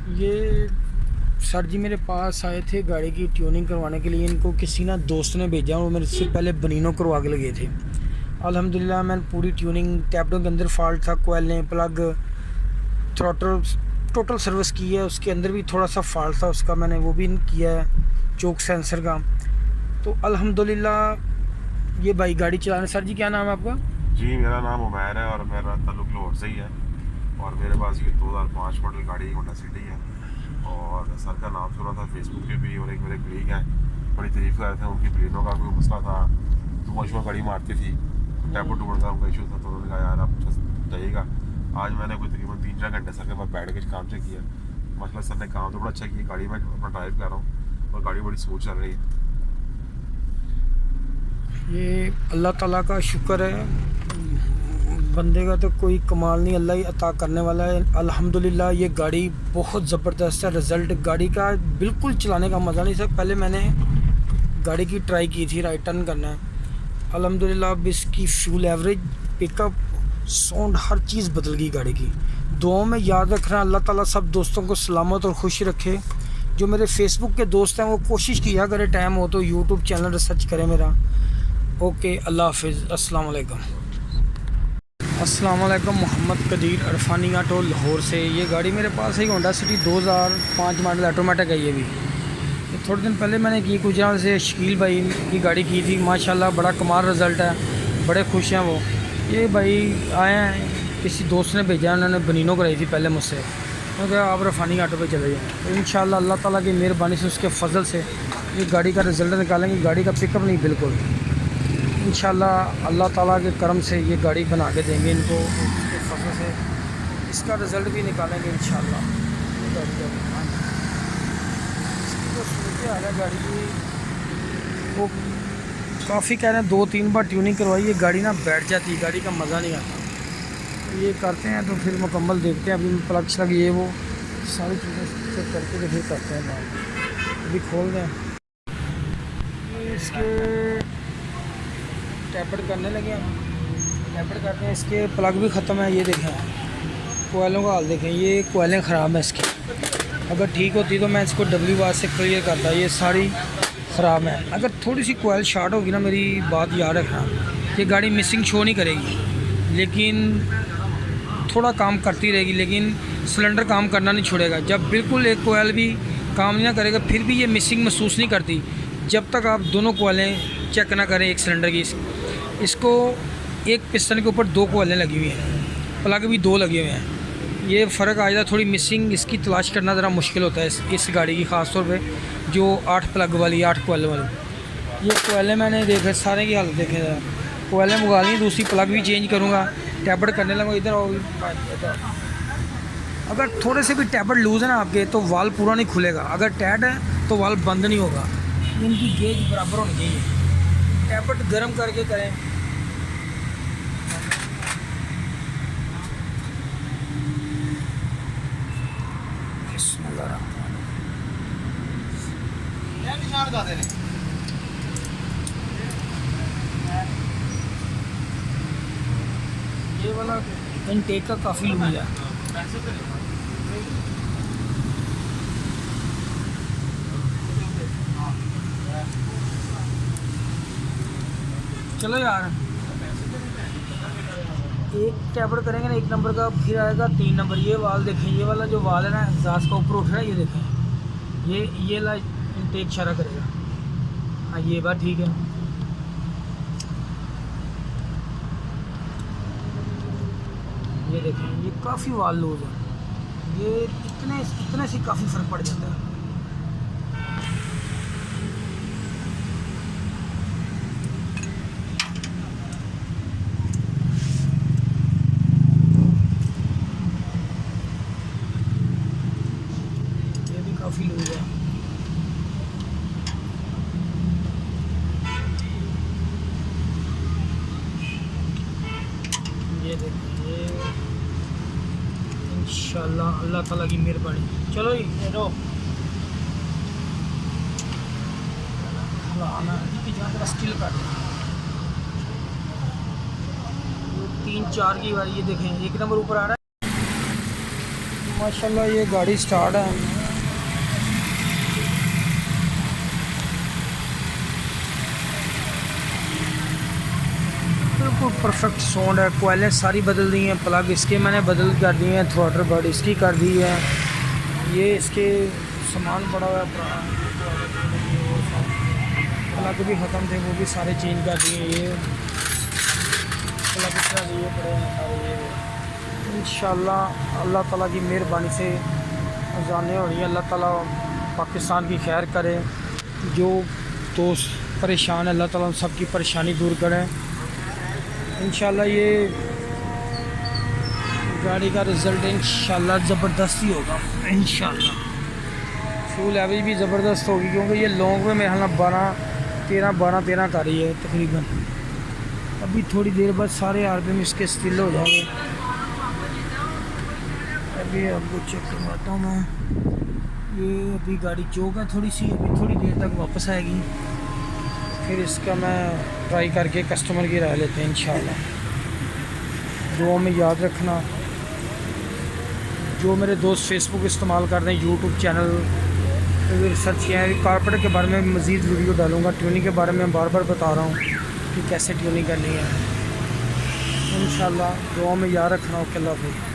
ये सर जी मेरे पास आए थे गाड़ी की ट्यूनिंग करवाने के लिए। इनको किसी ना दोस्त ने भेजा और मेरे से पहले बनीनो करवा के लगे थे। अल्हम्दुलिल्लाह मैंने पूरी ट्यूनिंग, टैबलों के अंदर फॉल्ट था, कोयलें, प्लग, थ्रॉटल, टोटल सर्विस की है। उसके अंदर भी थोड़ा सा फॉल्ट था, उसका मैंने वो भी किया है, चोक सेंसर का। तो अल्हम्दुलिल्लाह ये भाई गाड़ी चलाने। सर जी क्या नाम है आपका? जी, मेरा नाम उमैर है और मेरा ताल्लुक लाहौर से ही है। और मेरे पास ये 2005 मॉडल गाड़ी होंडा सिटी है। और सर का नाम सुना था फेसबुक पे भी, और एक मेरे कलीग हैं बड़ी तारीफ कर रहे थे। उनकी ब्रेनों का कोई मसला था, धुआं शुआं गाड़ी मारती थी, टैबो टूबड़ का उनका इशू था। तो उन्होंने कहा यार आप जाइएगा। आज मैंने कोई तकरीबन 3-4 घंटे सर के पास बैठ के काम से किया। माशाल्लाह सर ने काम तो बड़ा अच्छा किया। गाड़ी में अपना ड्राइव कर रहा हूँ और गाड़ी बड़ी स्मूथ चल रही है। ये अल्लाह ताला का शुक्र है, बंदे का तो कोई कमाल नहीं, अल्लाह ही अता करने वाला है। अल्हम्दुलिल्लाह ये गाड़ी बहुत ज़बरदस्त है। रिज़ल्ट गाड़ी का बिल्कुल चलाने का मज़ा नहीं था। पहले मैंने गाड़ी की ट्राई की थी, राइट टर्न करना है। अल्हम्दुलिल्लाह अब इसकी फ्यूल एवरेज, पिकअप, साउंड, हर चीज़ बदल गई गाड़ी की। दुआओं में याद रखना। अल्लाह ताला सब दोस्तों को सलामत और खुश रखे। जो मेरे फेसबुक के दोस्त हैं वो कोशिश किया करें, टाइम हो तो यूट्यूब चैनल रिसर्च करें मेरा। ओके, अल्लाह हाफिज़, अस्सलाम वालेकुम। अस्सलाम वालेकुम। मोहम्मद कदीर अरफानी ऑटो लाहौर से। ये गाड़ी मेरे पास है, होंडा सिटी 2005 मॉडल ऑटोमेटिक है। ये भी थोड़े दिन पहले मैंने की, गुजरात से शकील भाई की गाड़ी की थी। माशाल्लाह बड़ा कमाल रिज़ल्ट है, बड़े खुश हैं वो। ये भाई आए हैं, किसी दोस्त ने भेजा, उन्होंने बनीनो कराई थी पहले मुझसे। क्योंकि आप रफ़ानी ऑटो पे चले जाएँ तो इंशाल्लाह अल्लाह ताला की मेहरबानी से, उसके फजल से ये गाड़ी का रिज़ल्ट निकालेंगे। गाड़ी का पिकअप नहीं, बिल्कुल इंशाल्लाह अल्लाह ताला के करम से ये गाड़ी बना के देंगे इनको, उसके फजल से इसका रिज़ल्ट भी निकालेंगे इंशाल्लाह। इसकी जो सूरत हाल है गाड़ी की, वो काफ़ी कह रहे हैं 2-3 बार ट्यूनिंग करवाई, ये गाड़ी ना बैठ जाती है, गाड़ी का मज़ा नहीं आता। तो ये करते हैं तो फिर मुकम्मल देखते हैं। अभी प्लग श्लग ये वो सारी चीज़ें चेक करके तो फिर करते हैं। अभी खोल दें, इसके टैपर करने लगे हैं। टैपर करते हैं, इसके प्लग भी ख़त्म है। ये देखें कोयलों का हाल देखें, ये कोयलें ख़राब हैं इसकी। अगर ठीक होती तो मैं इसको डब्ल्यू वार से क्लियर करता। ये सारी ख़राब है। अगर थोड़ी सी कोयल शार्ट होगी ना, मेरी बात याद रखना, ये गाड़ी मिसिंग शो नहीं करेगी, लेकिन थोड़ा काम करती रहेगी, लेकिन सिलेंडर काम करना नहीं छोड़ेगा। जब बिल्कुल एक कोयल भी काम नहीं करेगा, फिर भी ये मिसिंग महसूस नहीं करती जब तक आप दोनों कोयलें चेक ना करें एक सिलेंडर की। इसको एक पिस्टन के ऊपर 2 कोयलें लगी हुई हैं, प्लग भी 2 लगे हुए हैं। ये फ़र्क आ जाता है। थोड़ी मिसिंग इसकी तलाश करना ज़रा मुश्किल होता है इस गाड़ी की, ख़ास तौर पे जो 8 प्लग वाली, 8 कोयल वाली। ये कोयलें मैंने देखे, सारे की हालत देखे ज़रा। कोयलें मंगा ली, दूसरी प्लग भी चेंज करूँगा, टैबलेट करने लगा। इधर आओ, अगर थोड़े से भी टैबलेट लूज़ है ना आपके, तो वाल पूरा नहीं खुलेगा। अगर टाइट है तो वाल बंद नहीं होगा। इनकी गेज बराबर होनी चाहिए। टैबलेट गर्म करके करें। ये वाला इनटेक का काफ़ी लूज है। चलो यार, एक टैबलेट करेंगे ना 1 नंबर का, फिर आएगा 3 नंबर। ये वाल देखें, ये वाला जो वाल है ना एग्जास्ट का ऊपर उठ रहा है, ये देखें, ये ला इनटेक इशारा करेगा। हाँ ये बात ठीक है। ये देखें, ये काफ़ी वाल लूज है। ये इतने से काफ़ी फ़र्क पड़ जाता है। ये भी काफ़ी लूज है। ये देखें, ये इंशाल्लाह अल्लाह ताला की मेहरबानी। चलो ये रो आना स्टिल कर 3-4 की बार। ये देखें 1 नंबर ऊपर आ रहा है। माशाल्लाह ये गाड़ी स्टार्ट है। बिल्कुल परफेक्ट साउंड है। कोयलें सारी बदल दी हैं, प्लग इसके मैंने बदल कर दिए हैं, थ्रॉटल बर्ड इसकी कर दी है। ये इसके सामान पड़ा हुआ है, प्लग भी ख़त्म थे वो भी सारे चेंज कर दिए। ये प्लग चला दिए पड़े हैं सारे। ये इंशाल्लाह अल्लाह ताला की मेहरबानी से अज़ानें हो रही हैं। अल्लाह ताला पाकिस्तान की खैर करे। जो दोस्त परेशान है अल्लाह ताला उन सबकी परेशानी दूर करे इंशाल्लाह। ये गाड़ी का रिज़ल्ट इंशाल्लाह ज़बरदस्त ही होगा इंशाल्लाह। फ्यूल एवरेज भी ज़बरदस्त होगी क्योंकि ये लॉन्ग में मेरे ख्याल 12-13 कर रही है तकरीबन। अभी थोड़ी देर बाद सारे आरपीएम इसके स्टिल हो जाएंगे। अभी आपको चेक करवाता हूँ मैं। ये अभी गाड़ी चौक है थोड़ी सी, अभी थोड़ी देर तक वापस आएगी, फिर इसका मैं ट्राई करके कस्टमर की राय लेते हैं इंशाल्लाह। दुआ में याद रखना। जो मेरे दोस्त फेसबुक इस्तेमाल कर रहे हैं, यूट्यूब चैनल रिसर्च किया है, कारपेट के बारे में मज़ीद वीडियो डालूँगा। ट्यूनिंग के बारे में बार बार बता रहा हूँ कि कैसे ट्यूनिंग करनी है इंशाल्लाह। दुआ में याद रखना। ओके, अल्लाह हाफ़िज़।